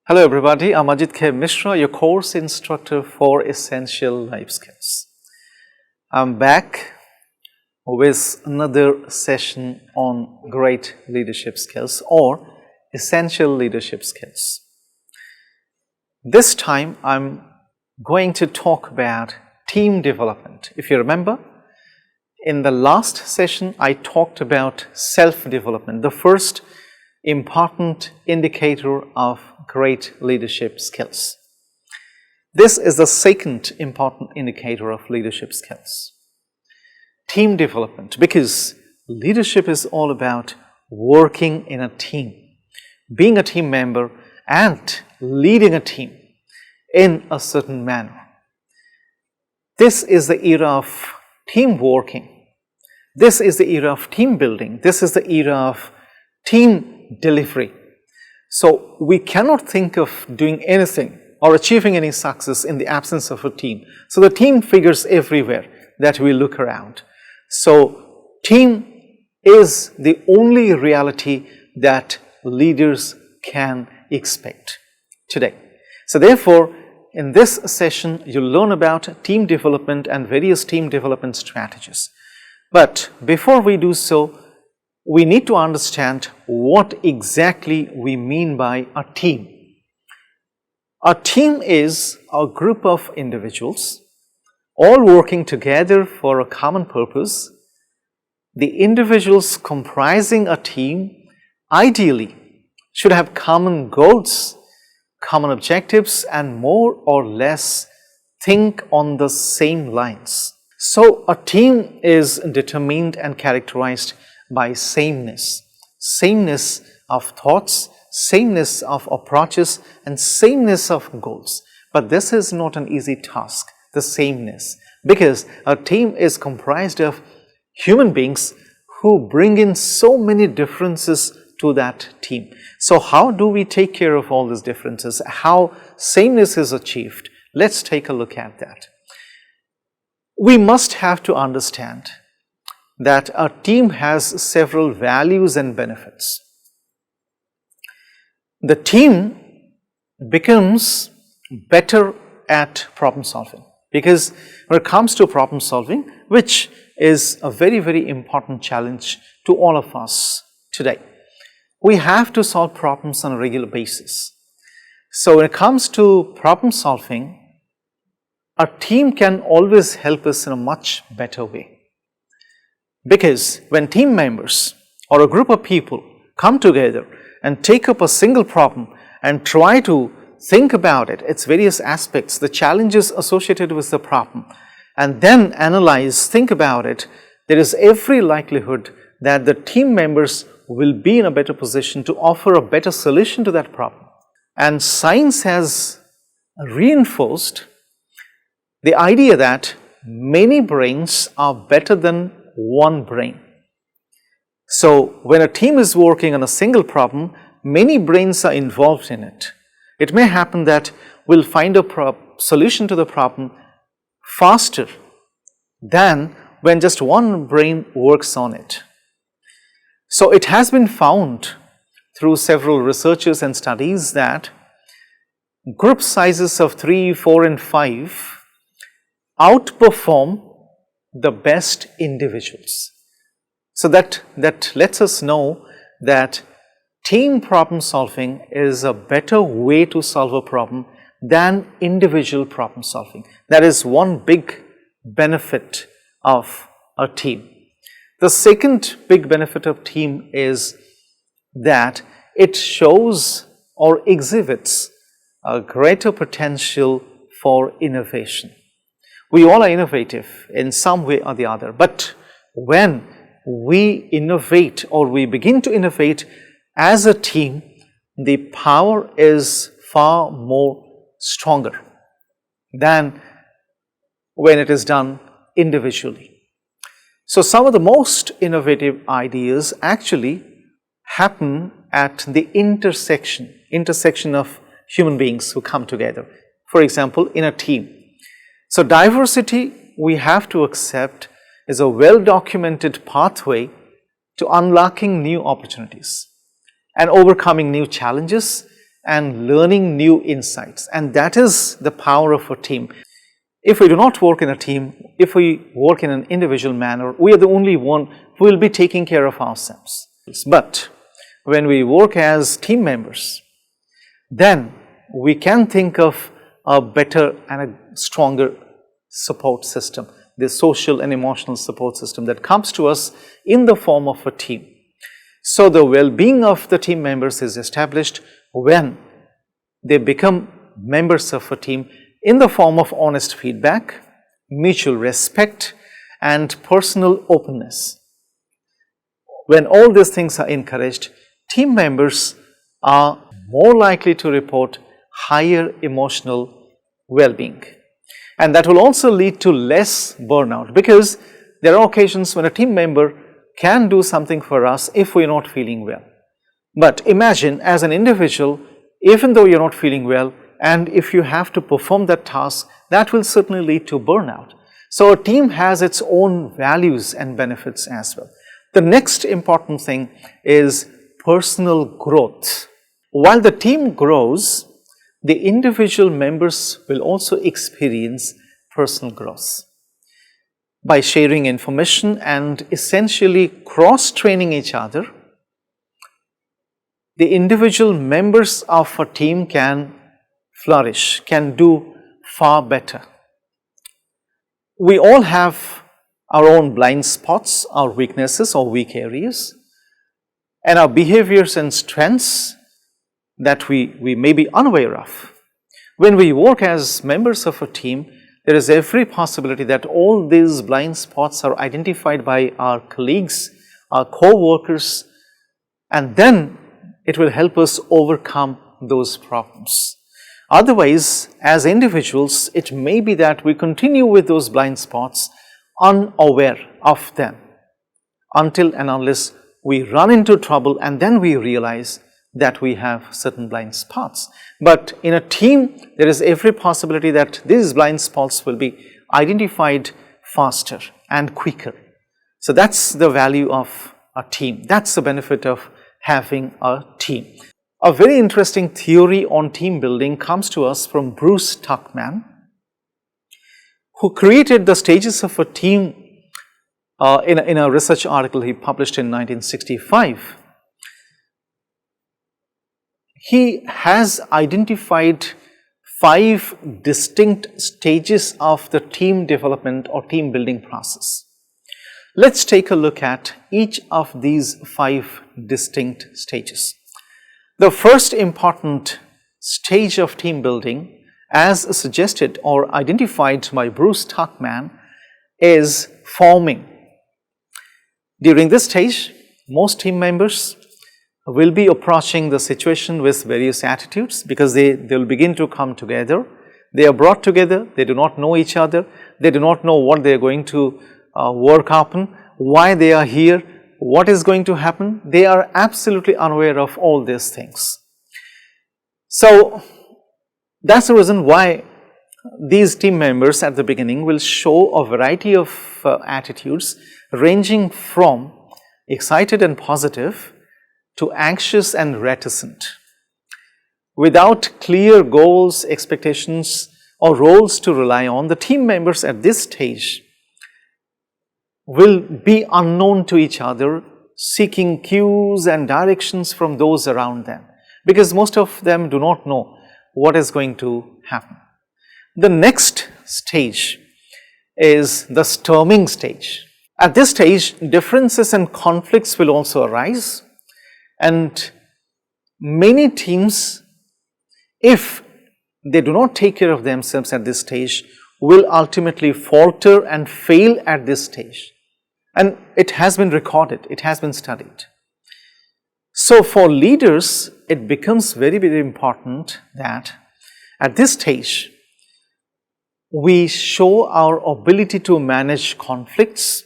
Hello everybody, I'm Ajit K. Mishra, your course instructor for Essential Life Skills. I'm back with another session on great leadership skills or essential leadership skills. This time I'm going to talk about team development. If you remember, in the last session I talked about self-development, the first important indicator of great leadership skills. This is the second important indicator of leadership skills. Team development, because leadership is all about working in a team, being a team member and leading a team in a certain manner. This is the era of team working. This is the era of team building. This is the era of team delivery. So we cannot think of doing anything or achieving any success in the absence of a team. So the team figures everywhere that we look around. So team is the only reality that leaders can expect today. So therefore, in this session, you'll learn about team development and various team development strategies. But before we do so, we need to understand what exactly we mean by a team. A team is a group of individuals all working together for a common purpose. The individuals comprising a team ideally should have common goals, common objectives, and more or less think on the same lines. So a team is determined and characterized by sameness of thoughts, sameness of approaches, and sameness of goals. But this is not an easy task, the sameness, because a team is comprised of human beings who bring in so many differences to that team. So how do we take care of all these differences? How sameness is achieved? Let's take a look at that. We must have to understand that a team has several values and benefits. The team becomes better at problem solving, because when it comes to problem solving, which is a very, very important challenge to all of us today, we have to solve problems on a regular basis. So when it comes to problem solving, a team can always help us in a much better way. Because when team members or a group of people come together and take up a single problem and try to think about it, its various aspects, the challenges associated with the problem, and then analyze, think about it, there is every likelihood that the team members will be in a better position to offer a better solution to that problem. And science has reinforced the idea that many brains are better than one brain. So when a team is working on a single problem, many brains are involved in it. It may happen that we'll find a solution to the problem faster than when just one brain works on it. So it has been found through several researches and studies that group sizes of 3, 4, and 5 outperform the best individuals. So that lets us know that team problem solving is a better way to solve a problem than individual problem solving. That is one big benefit of a team. The second big benefit of team is that it shows or exhibits a greater potential for innovation. We all are innovative in some way or the other, but when we innovate or we begin to innovate as a team, the power is far more stronger than when it is done individually. So some of the most innovative ideas actually happen at the intersection of human beings who come together. For example, in a team. So diversity, we have to accept, is a well-documented pathway to unlocking new opportunities and overcoming new challenges and learning new insights. And that is the power of a team. If we do not work in a team, if we work in an individual manner, we are the only one who will be taking care of ourselves. But when we work as team members, then we can think of a better and a stronger support system, the social and emotional support system that comes to us in the form of a team. So the well-being of the team members is established when they become members of a team in the form of honest feedback, mutual respect, and personal openness. When all these things are encouraged, team members are more likely to report higher emotional well-being. And that will also lead to less burnout, because there are occasions when a team member can do something for us if we're not feeling well. But imagine, as an individual, even though you're not feeling well, and if you have to perform that task, that will certainly lead to burnout. So a team has its own values and benefits as well. The next important thing is personal growth. While the team grows, the individual members will also experience personal growth. By sharing information and essentially cross-training each other, the individual members of a team can flourish, can do far better. We all have our own blind spots, our weaknesses or weak areas, and our behaviors and strengths that we may be unaware of. When we work as members of a team, there is every possibility that all these blind spots are identified by our colleagues, our co-workers, and then it will help us overcome those problems. Otherwise, as individuals, it may be that we continue with those blind spots unaware of them until and unless we run into trouble and then we realize that we have certain blind spots. But in a team, there is every possibility that these blind spots will be identified faster and quicker. So that's the value of a team. That's the benefit of having a team. A very interesting theory on team building comes to us from Bruce Tuckman, who created the stages of a team in a research article he published in 1965. He has identified 5 distinct stages of the team development or team building process. Let's take a look at each of these 5 distinct stages. The first important stage of team building, as suggested or identified by Bruce Tuckman, is forming. During this stage, most team members will be approaching the situation with various attitudes because they will begin to come together. They are brought together, they do not know each other, they do not know what they are going to work upon, why they are here, what is going to happen. They are absolutely unaware of all these things. So that's the reason why these team members at the beginning will show a variety of attitudes ranging from excited and positive to anxious and reticent. Without clear goals, expectations, or roles to rely on, the team members at this stage will be unknown to each other, seeking cues and directions from those around them, because most of them do not know what is going to happen. The next stage is the storming stage. At this stage, differences and conflicts will also arise, and many teams, if they do not take care of themselves at this stage, will ultimately falter and fail at this stage. And it has been recorded, it has been studied. So for leaders, it becomes very, very important that at this stage, we show our ability to manage conflicts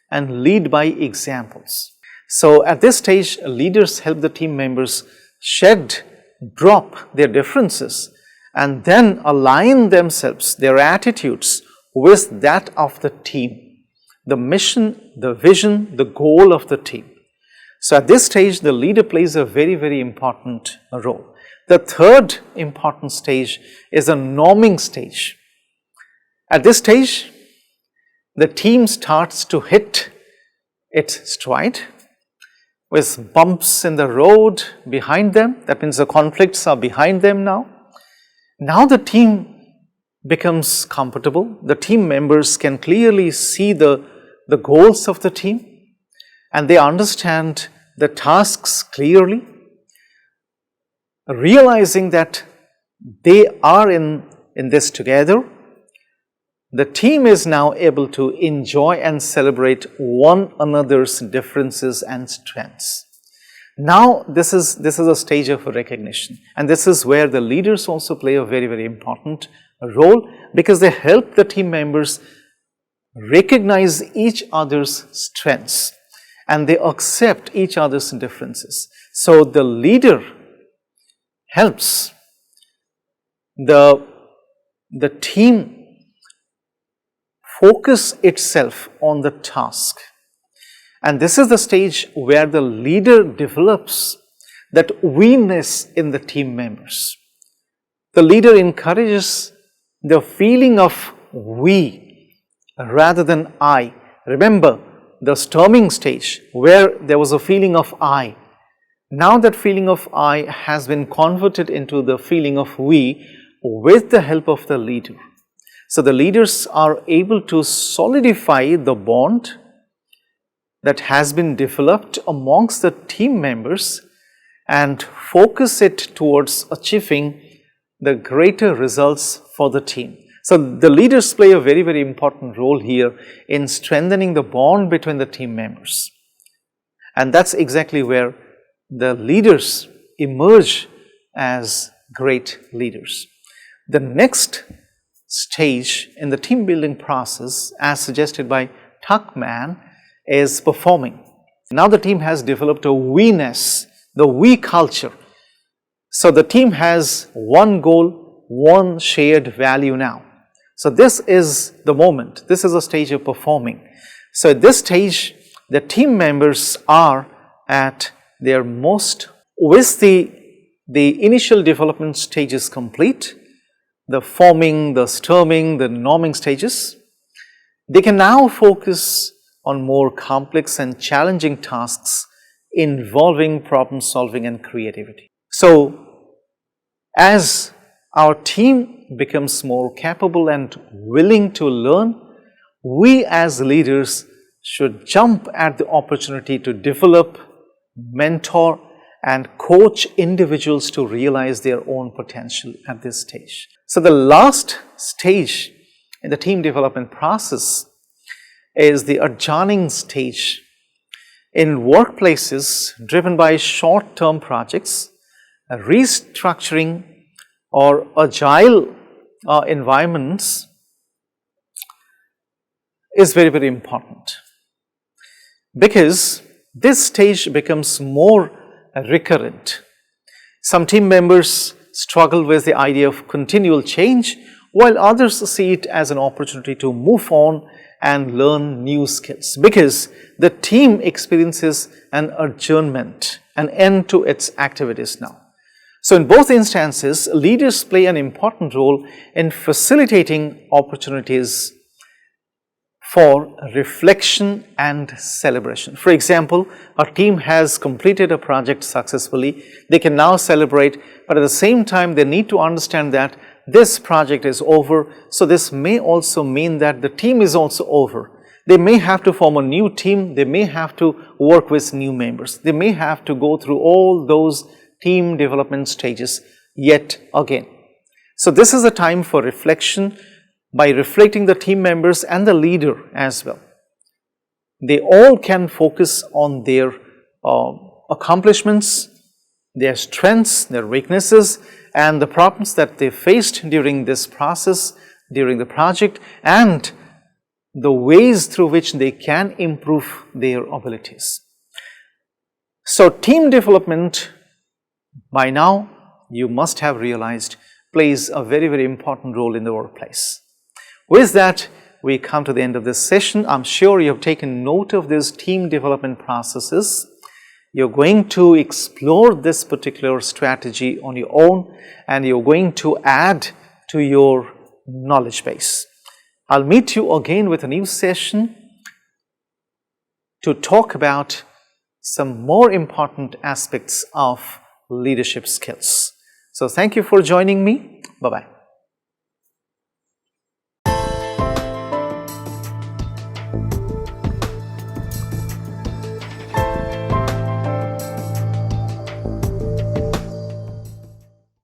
and lead by examples. So at this stage, leaders help the team members drop their differences and then align themselves, their attitudes with that of the team, the mission, the vision, the goal of the team. So at this stage, the leader plays a very, very important role. The third important stage is the norming stage. At this stage, the team starts to hit its stride with bumps in the road behind them. That means the conflicts are behind them now. Now the team becomes comfortable. The team members can clearly see the goals of the team, and they understand the tasks clearly, realizing that they are in this together. The team is now able to enjoy and celebrate one another's differences and strengths. Now this is a stage of recognition, and this is where the leaders also play a very, very important role, because they help the team members recognize each other's strengths and they accept each other's differences. So the leader helps the team focus itself on the task. And this is the stage where the leader develops that we-ness in the team members. The leader encourages the feeling of we rather than I. Remember the storming stage where there was a feeling of I. Now that feeling of I has been converted into the feeling of we with the help of the leader. So the leaders are able to solidify the bond that has been developed amongst the team members and focus it towards achieving the greater results for the team. So the leaders play a very, very important role here in strengthening the bond between the team members. And that's exactly where the leaders emerge as great leaders. The next stage in the team building process, as suggested by Tuckman, is performing. Now the team has developed a we-ness, the we culture. So the team has one goal, one shared value now. So this is the moment, this is a stage of performing. So at this stage, the team members are at their most, with the initial development stages complete, the forming, the storming, the norming stages, they can now focus on more complex and challenging tasks involving problem solving and creativity. So as our team becomes more capable and willing to learn, we as leaders should jump at the opportunity to develop, mentor, and coach individuals to realize their own potential at this stage. So the last stage in the team development process is the adjourning stage. In workplaces driven by short-term projects, restructuring or agile environments is very, very important, because this stage becomes more recurrent. Some team members struggle with the idea of continual change, while others see it as an opportunity to move on and learn new skills, because the team experiences an adjournment, an end to its activities now. So in both instances, leaders play an important role in facilitating opportunities for reflection and celebration. For example, a team has completed a project successfully. They can now celebrate, but at the same time, they need to understand that this project is over. So this may also mean that the team is also over. They may have to form a new team. They may have to work with new members. They may have to go through all those team development stages yet again. So this is a time for reflection, by reflecting the team members and the leader as well. They all can focus on their accomplishments, their strengths, their weaknesses, and the problems that they faced during this process, during the project, and the ways through which they can improve their abilities. So team development, by now you must have realized, plays a very, very important role in the workplace. With that, we come to the end of this session. I'm sure you have taken note of these team development processes. You're going to explore this particular strategy on your own, and you're going to add to your knowledge base. I'll meet you again with a new session to talk about some more important aspects of leadership skills. So thank you for joining me. Bye-bye.